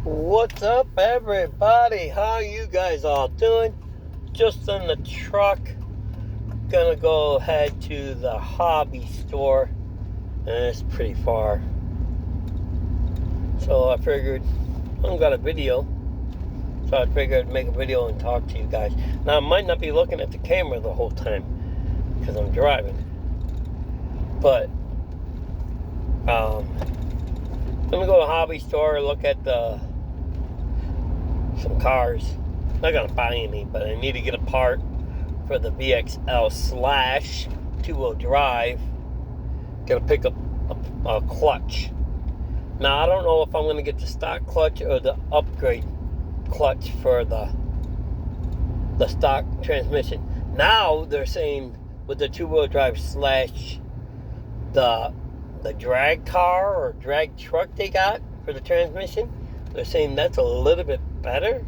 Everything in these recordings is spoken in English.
What's up, everybody? How you guys all doing? Just in the truck. Gonna go head to the hobby store, and it's pretty far. So I figured I got a video, so I figured I'd make a video and talk to you guys. Now I might not be looking at the camera the whole time because I'm driving, but I'm gonna go to the hobby store, look at some cars. Not gonna buy any, but I need to get a part for the VXL Slash 2-wheel drive. Gotta pick up a clutch. Now I don't know if I'm gonna get the stock clutch or the upgrade clutch for the stock transmission. Now they're saying with the 2-wheel drive Slash, the drag car or drag truck they got for the transmission, they're saying that's a little bit better.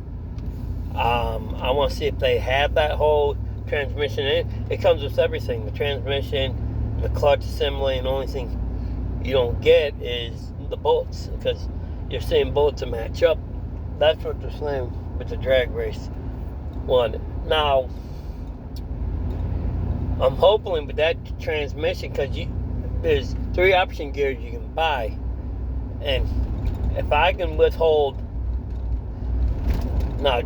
I want to see if they have that whole transmission in it. It comes with everything, the transmission, the clutch assembly, and the only thing you don't get is the bolts, because you're saying bolts to match up. That's what they're saying with the drag race one. Now I'm hoping with that transmission, because there's 3 option gears you can buy, and if I can withhold not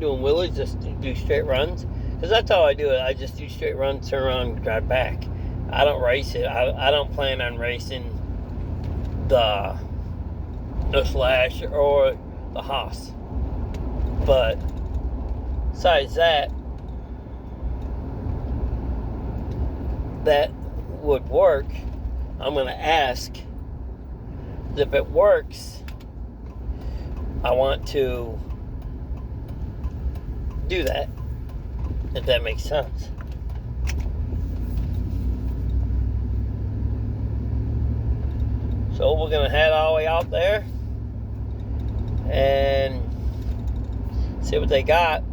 doing wheelies, just do straight runs, because that's how I do it. I just do straight runs, turn around, drive back. I don't race it. I don't plan on racing the Slash or the Haas. But besides that would work. I'm going to ask if it works. I want to do that, if that makes sense. So we're going to head all the way out there and see what they got.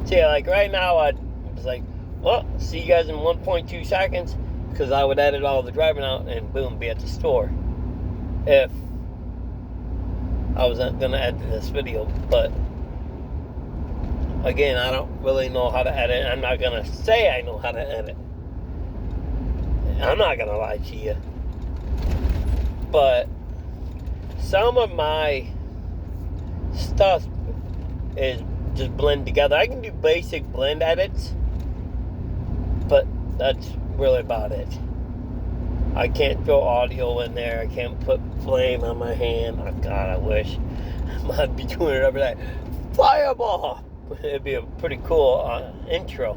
See, like right now, I was like, well, see you guys in 1.2 seconds, because I would edit all the driving out and boom, be at the store. If I was not going to edit this video, but again, I don't really know how to edit. I'm not going to say I know how to edit. I'm not going to lie to you. But some of my stuff is just blend together. I can do basic blend edits, but that's really about it. I can't throw audio in there. I can't put flame on my hand. Oh God, I wish I'd be doing it every day. Fireball! It'd be a pretty cool intro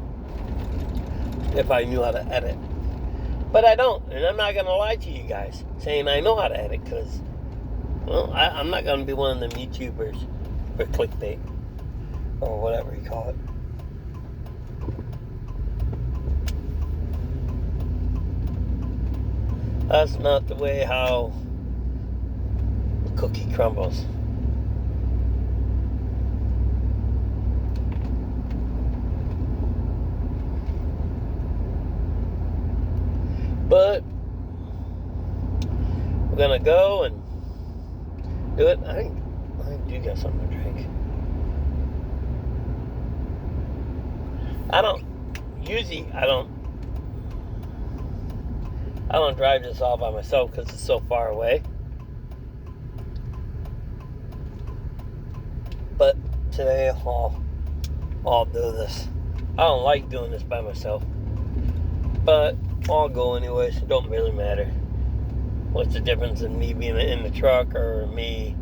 if I knew how to edit. But I don't, and I'm not going to lie to you guys saying I know how to edit, because, well, I'm not going to be one of them YouTubers for clickbait or whatever you call it. That's not the way how the cookie crumbles. But we're gonna go and do it. I do got something to drink. I don't drive this all by myself because it's so far away. But today I'll do this. I don't like doing this by myself, but I'll go anyways. It don't really matter. What's the difference in me being in the truck or me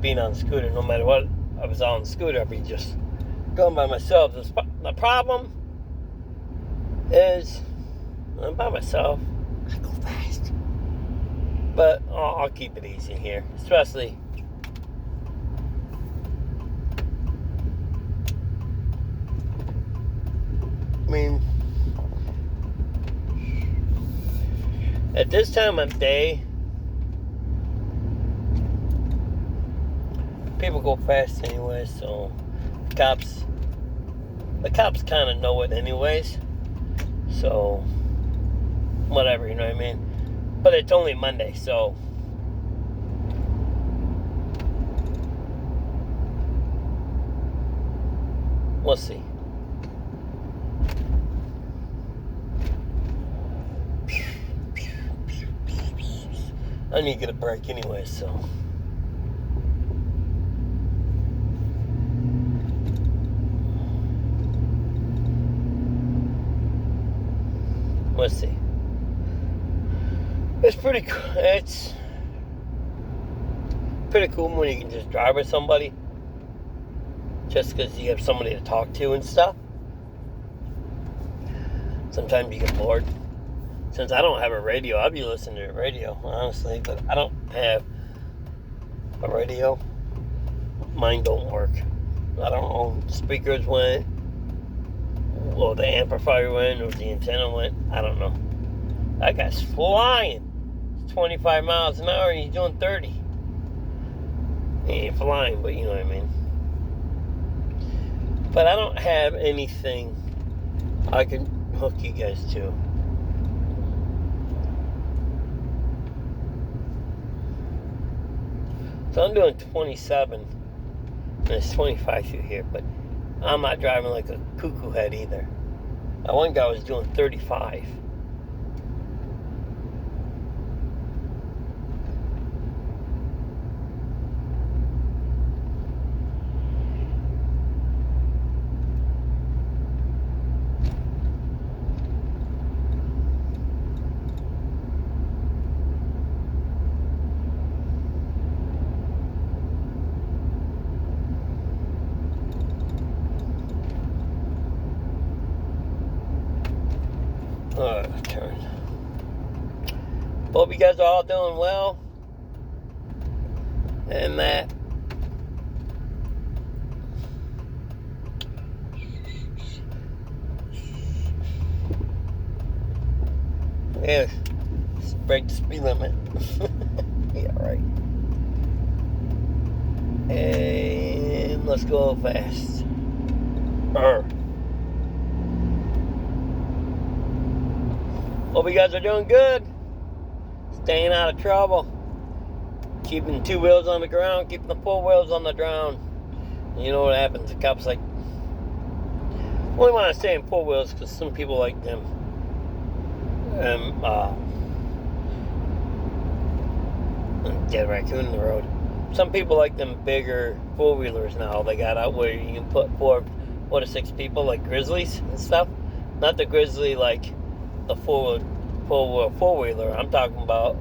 being on the scooter? No matter what, I was on the scooter, I'd be just going by myself. The problem is I'm by myself. I go fast, but I'll keep it easy here, especially at this time of day, people go fast anyway, so the cops kind of know it anyways. So, whatever, you know what I mean? But it's only Monday, so We'll see. I need to get a break anyway, so. Let's see. It's pretty cool. It's pretty cool when you can just drive with somebody, just because you have somebody to talk to and stuff. Sometimes you get bored. Since I don't have a radio, I'd be listening to the radio, honestly, but I don't have a radio. Mine don't work. I don't know. Speakers went, or the amplifier went, or the antenna went. I don't know. That guy's flying. It's 25 miles an hour and he's doing 30. He ain't flying, but you know what I mean. But I don't have anything I can hook you guys to. So I'm doing 27, and it's 25 through here, but I'm not driving like a cuckoo head either. That one guy was doing 35. Turn. Hope you guys are all doing well. And that. Yeah, break the speed limit. Yeah, right. And let's go fast. Hope you guys are doing good. Staying out of trouble. Keeping 2 wheels on the ground. Keeping the 4 wheels on the ground. You know what happens. The cop's like... Only when I say in 4 wheels because some people like them. Dead raccoon in the road. Some people like them bigger 4-wheelers now. They got out where you can put 4 to 6 people like Grizzlies and stuff. Not the Grizzly like... the four-wheeler. I'm talking about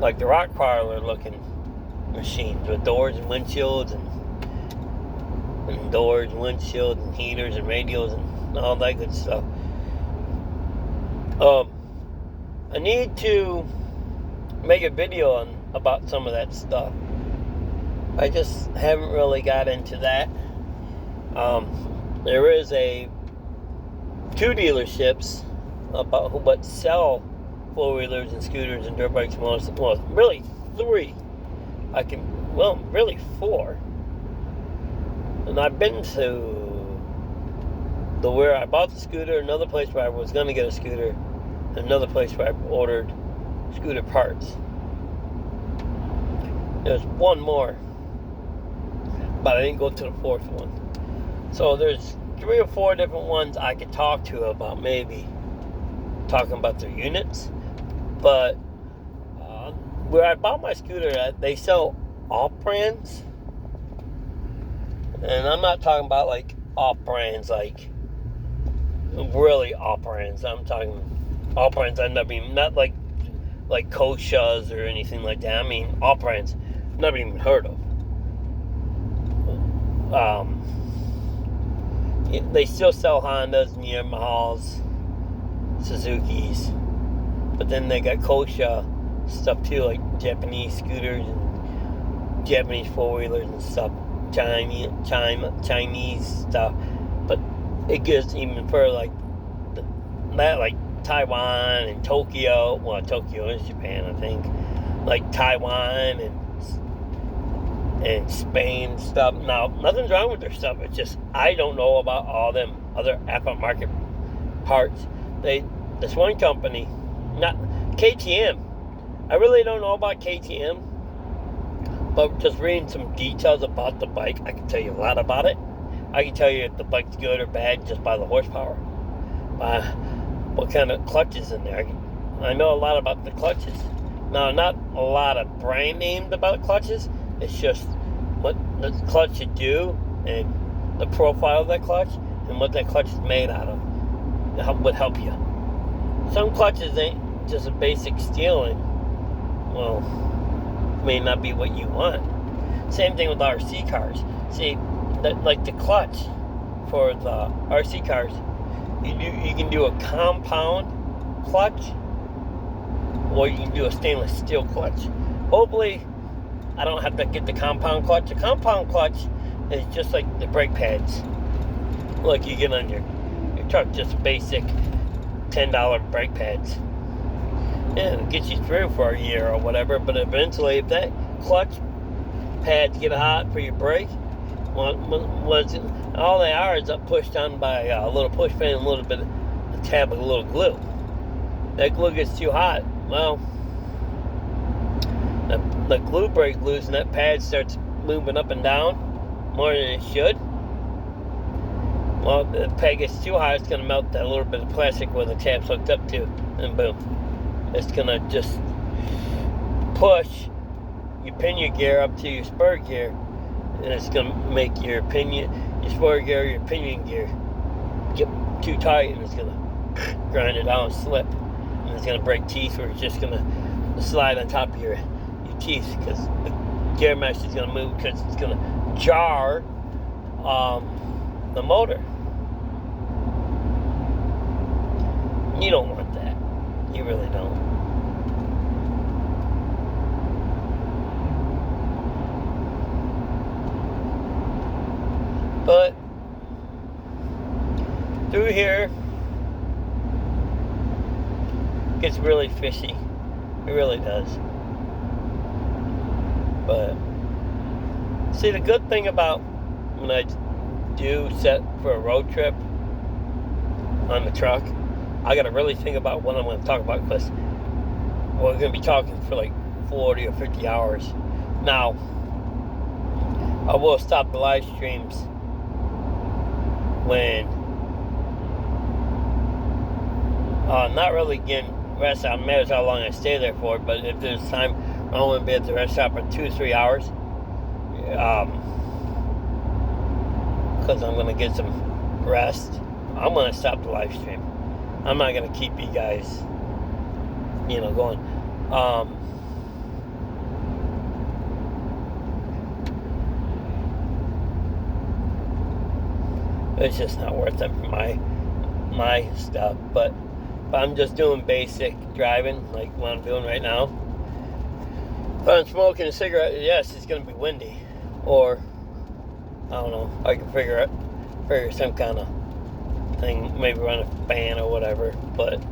like the rock crawler looking machines with doors and windshields and doors and windshields and heaters and radios and all that good stuff. I need to make a video about some of that stuff. I just haven't really got into that. There is 2 dealerships but sell 4-wheelers and scooters and dirt bikes. Well, really 3. Really 4. And I've been to where I bought the scooter, another place where I was going to get a scooter, another place where I ordered scooter parts. There's one more, but I didn't go to the 4th one. So there's 3 or 4 different ones I could talk to about, maybe talking about their units. But where I bought my scooter, they sell off brands, and I'm not talking about like off brands, like really off brands. I'm talking off brands. I not like Koshas or anything like that. I mean off brands, never even heard of. They still sell Hondas and Yamahas, Suzuki's, but then they got Kosha stuff too, like Japanese scooters and Japanese 4-wheelers and stuff, Chinese stuff. But it gets even further, like Taiwan and Tokyo. Well, Tokyo is Japan, I think. Like Taiwan and Spain and stuff. Now, nothing's wrong with their stuff. It's just I don't know about all them other aftermarket parts. This one company, not KTM. I really don't know about KTM, But just reading some details about the bike, I can tell you a lot about it. I can tell you if the bike's good or bad just by the horsepower, by what kind of clutches in there. I know a lot about the clutches. Now, not a lot of brand names about clutches. It's just what the clutch should do and the profile of that clutch and what that clutch is made out of. It would help you. Some clutches ain't just a basic steel and, well, may not be what you want. Same thing with RC cars. See, like the clutch for the RC cars, you can do a compound clutch, or you can do a stainless steel clutch. Hopefully, I don't have to get the compound clutch. The compound clutch is just like the brake pads, like you get on your truck, just basic $10 brake pads. Yeah, it gets you through for a year or whatever, but eventually, if that clutch pads get hot for your brake, all they are is pushed down by a little push pin and a little bit of a tab of a little glue. That glue gets too hot, well, the glue breaks loose and that pad starts moving up and down more than it should. Well, if the pad gets too hot, it's going to melt that little bit of plastic where the tab's hooked up to, and boom. It's going to just push your pinion gear up to your spur gear, and it's going to make your spur gear, your pinion gear get too tight, and it's going to grind it out and slip. And it's going to break teeth, or it's just going to slide on top of your teeth, because the gear mesh is going to move, because it's going to jar the motor. You don't want that. You really don't. But through here gets really fishy. It really does. But see, the good thing about when I do set for a road trip on the truck, I got to really think about what I'm going to talk about, because we're going to be talking for like 40 or 50 hours. Now, I will stop the live streams when not really getting rest. It matters how long I stay there for, but if there's time I want to be at the rest stop for 2 or 3 hours, because I'm going to get some rest, I'm going to stop the live stream. I'm not going to keep you guys, going. It's just not worth it for my stuff. But if I'm just doing basic driving, like what I'm doing right now, if I'm smoking a cigarette, yes, it's going to be windy. Or, I don't know, I can figure some kind of thing, maybe run a fan or whatever, but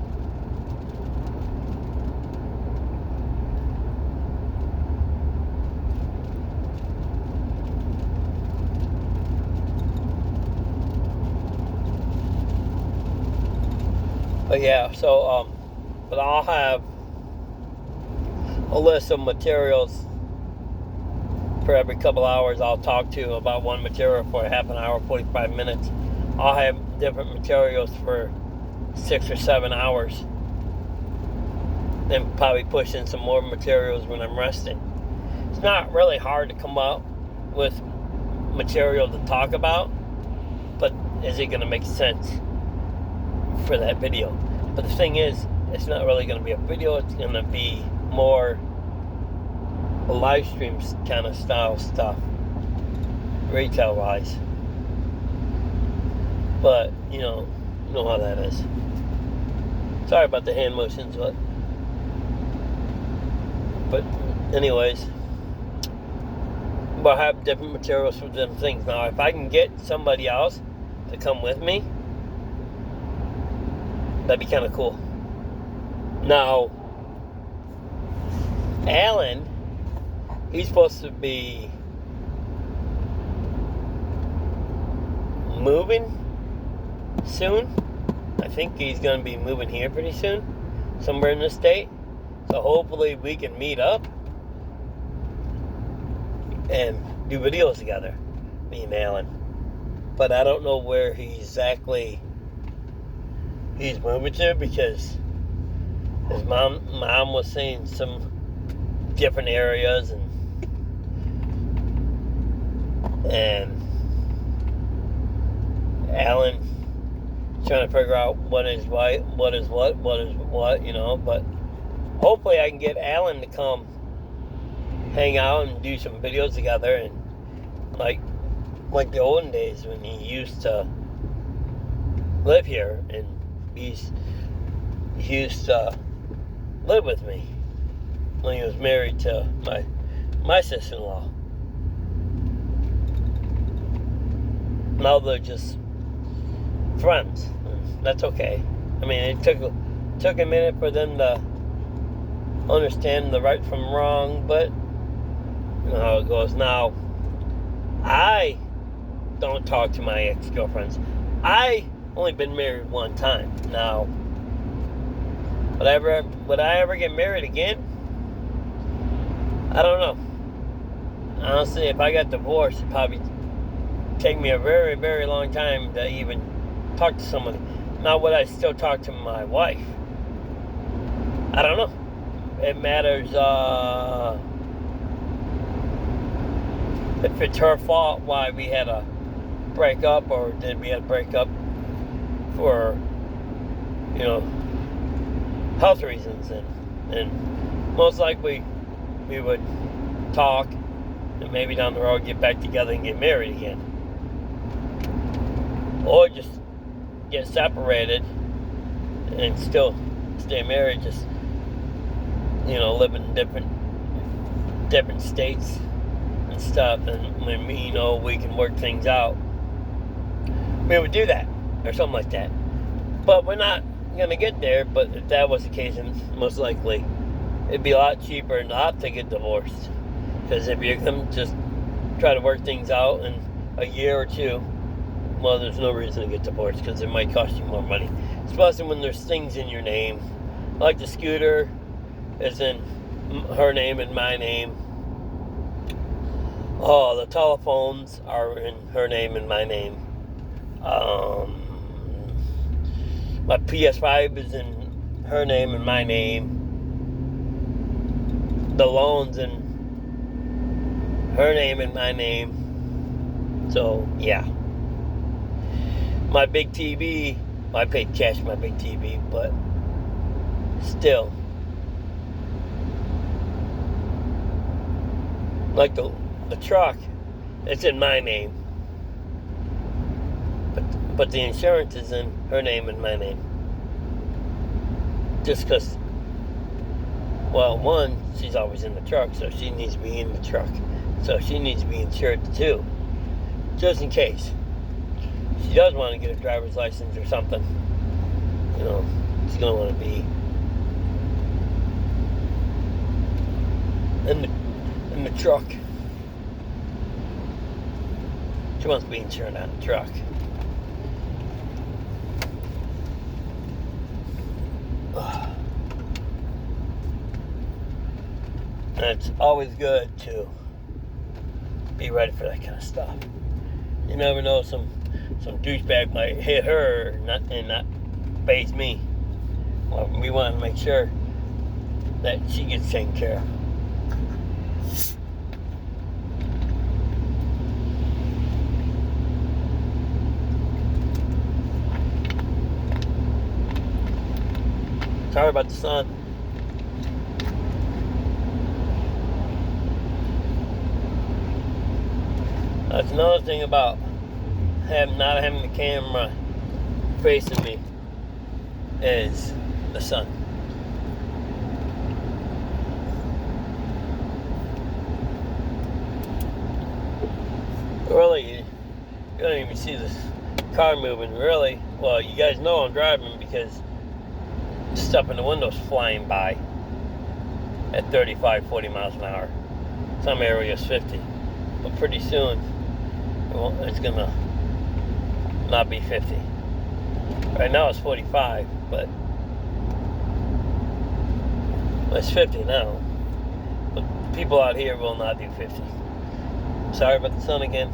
yeah, so but I'll have a list of materials for every couple hours. I'll talk to you about one material for a half an hour, 45 minutes. I'll have different materials for 6 or 7 hours. Then probably push in some more materials when I'm resting. It's not really hard to come up with material to talk about, but is it going to make sense for that video? But the thing is, it's not really going to be a video. It's going to be more a live stream kind of style stuff, retail wise. But you know how that is. Sorry about the hand motions, but anyways, we'll have different materials for different things. Now, if I can get somebody else to come with me, that'd be kind of cool. Now, Alan, he's supposed to be moving soon. I think he's going to be moving here pretty soon, somewhere in the state. So hopefully we can meet up and do videos together, me and Alan. But I don't know where he's moving to, because his mom was saying some different areas, and Alan trying to figure out what is what, but hopefully I can get Alan to come hang out and do some videos together, and like the olden days when he used to live here, and he used to live with me when he was married to my sister-in-law. Now they're just friends. That's okay. I mean, it took a minute for them to understand the right from wrong, but you know how it goes. Now, I don't talk to my ex-girlfriends. I only been married one time. Now, would I ever get married again? I don't know. Honestly, if I got divorced, it'd probably take me a very, very long time to even talk to somebody. Now, would I still talk to my wife? I don't know. It matters if it's her fault why we had a breakup, or did we have a breakup for, health reasons, and most likely we would talk and maybe down the road get back together and get married again, or just get separated and still stay married, just live in different states and stuff, and when we can work things out, we would do that or something like that. But we're not gonna get there. But if that was the case, then most likely it'd be a lot cheaper not to get divorced, because if you're gonna just try to work things out in a year or two, well, there's no reason to get divorced, because it might cost you more money, especially when there's things in your name, like the scooter is in her name and my name. Oh, the telephones are in her name and my name. My PS5 is in her name and my name. The loan's in her name and my name. So, yeah. My big TV, I paid cash for my big TV, but still. Like the truck, it's in my name. But the insurance is in her name and my name. Just because, well, one, she's always in the truck, so she needs to be in the truck. So she needs to be insured too, just in case she does want to get a driver's license or something. She's going to want to be in the truck. She wants to be insured on the truck. And it's always good to be ready for that kind of stuff. You never know, some douchebag might hit her and not faze me. Well, we want to make sure that she gets taken care of. Sorry about the sun. That's another thing about not having the camera facing me, is the sun. Really, you don't even see this car moving, really. Well, you guys know I'm driving because stuff in the window's flying by at 35, 40 miles an hour. Some areas 50. But pretty soon, it's gonna not be 50. Right now it's 45, but it's 50 now. But people out here will not do 50. Sorry about the sun again.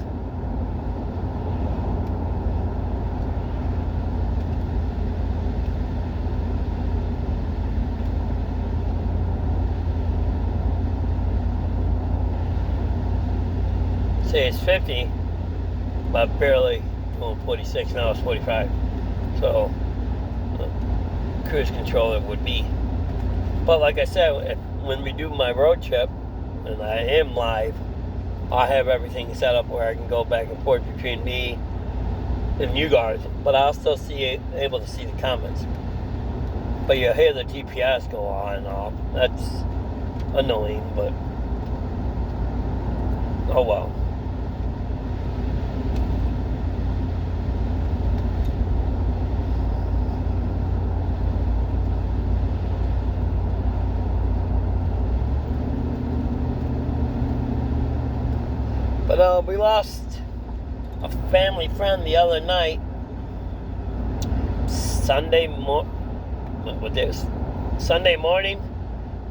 Say it's 50, but barely going 46. Now it's 45. So cruise control it would be. But like I said, when we do my road trip, and I am live, I have everything set up where I can go back and forth between me and you guys, but I'll still able to see the comments. But you hear the GPS go on and off. That's annoying, but oh well. But we lost a family friend the other night. Sunday morning,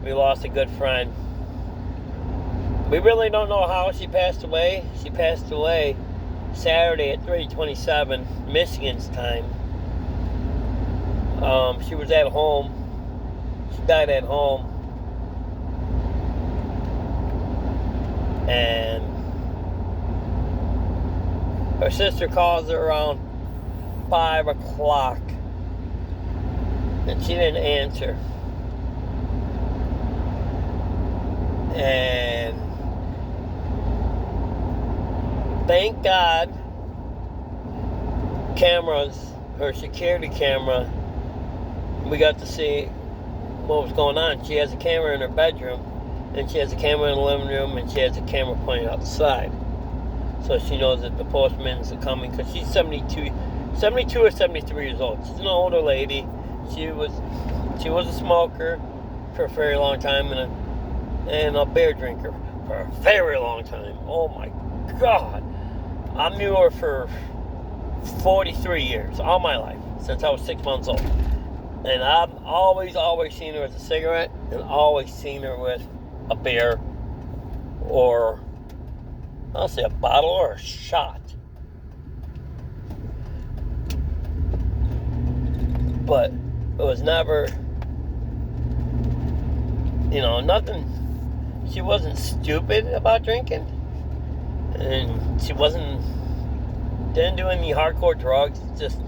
we lost a good friend. We really don't know how she passed away. She passed away Saturday at 3:27 Michigan's time. She was at home. She died at home. And her sister calls her around 5 o'clock, and she didn't answer. And thank God, cameras, her security camera, we got to see what was going on. She has a camera in her bedroom, and she has a camera in the living room, and she has a camera pointing outside. So she knows that the postman's coming, because she's 72 or 73 years old. She's an older lady. She was a smoker for a very long time and a beer drinker for a very long time. Oh my God. I knew her for 43 years, all my life, since I was 6 months old. And I've always seen her with a cigarette, and always seen her with a beer, or I'll say a bottle or a shot. But it was never, nothing. She wasn't stupid about drinking, and she didn't do any hardcore drugs. Just,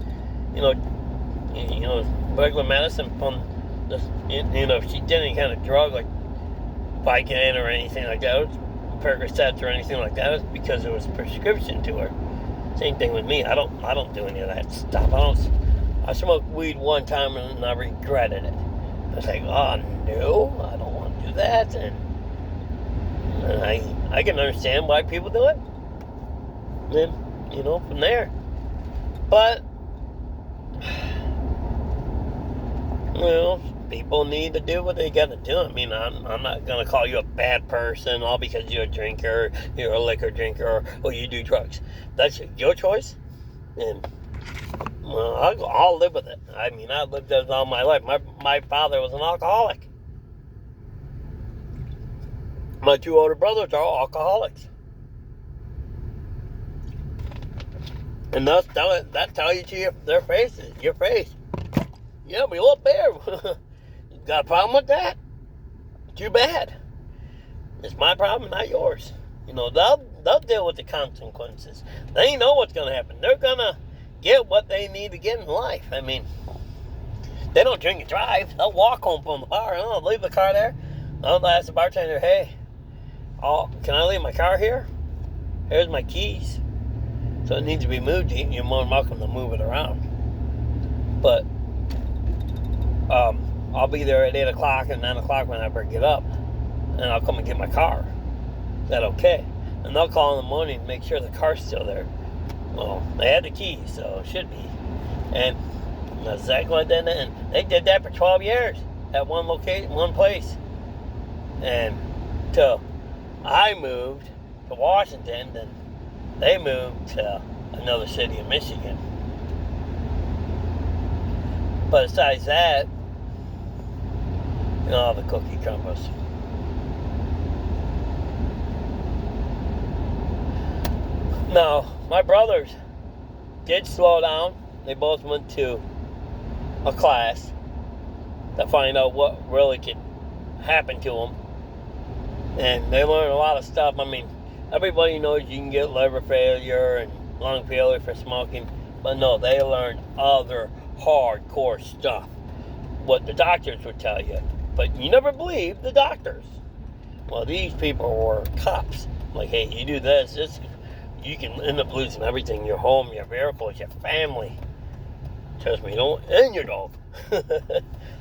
regular medicine from the, if she did any kind of drug like Vicodin or anything like that, Percocets or anything like that, it was because it was a prescription to her. Same thing with me. I don't do any of that stuff. I smoked weed one time and I regretted it. I was like, oh no, I don't want to do that. And I can understand why people do it. Then, from there. But, people need to do what they got to do. I mean, I'm not going to call you a bad person all because you're a drinker, you're a liquor drinker, or you do drugs. That's your choice. And, I'll live with it. I mean, I lived that all my life. My father was an alcoholic. My two older brothers are all alcoholics. And that tell you to their faces, your face. Yeah, we look there. You got a problem with that? Too bad. It's my problem, not yours. They'll deal with the consequences. They know what's going to happen. They're going to get what they need to get in life. I mean, they don't drink and drive. They'll walk home from the bar. They'll leave the car there. They'll ask the bartender, hey, can I leave my car here? Here's my keys. So it needs to be moved. You're more than welcome to move it around. But I'll be there at 8 o'clock and 9 o'clock whenever I get up. And I'll come and get my car. Is that okay? And they'll call in the morning and make sure the car's still there. Well, they had the keys, so it should be. And exactly like that. And they did that for 12 years at one place. And till I moved to Washington, then they moved to another city in Michigan. But besides that, the cookie crumbles. Now, my brothers did slow down. They both went to a class to find out what really could happen to them. And they learned a lot of stuff. I mean, everybody knows you can get liver failure and lung failure for smoking. But no, they learned other hardcore stuff. What the doctors would tell you. But you never believe the doctors. Well, these people were cops. Like, hey, you do this, you can end up losing everything. Your home, your vehicles, your family. Trust me, don't, and your dog.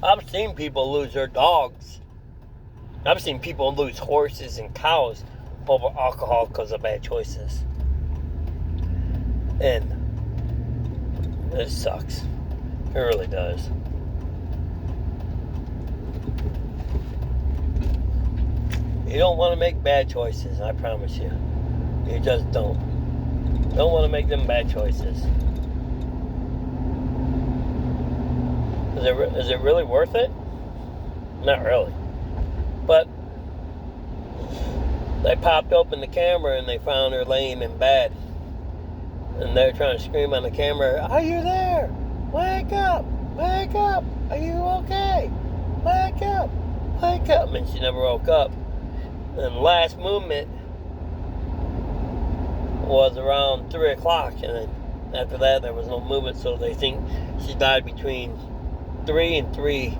I've seen people lose their dogs. I've seen people lose horses and cows over alcohol because of bad choices. And it sucks. It really does. You don't want to make bad choices, I promise you. You just don't. Don't want to make them bad choices. Is it really worth it? Not really. But they popped open the camera and they found her laying in bed. And they're trying to scream on the camera, "Are you there? Wake up! Wake up! Are you okay? Wake up! Wake up!" And she never woke up. And the last movement was around 3 o'clock. And then after that, there was no movement. So they think she died between 3 and 3.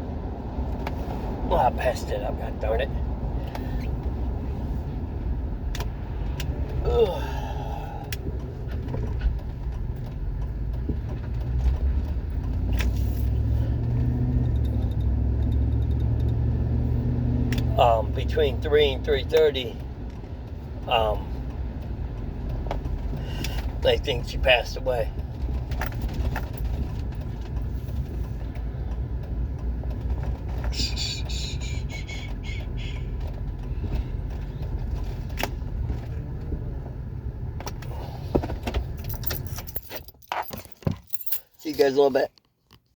Oh, I passed it up, god darn it. Ugh. Between 3 and 3:30, they think she passed away. See you guys in a little bit.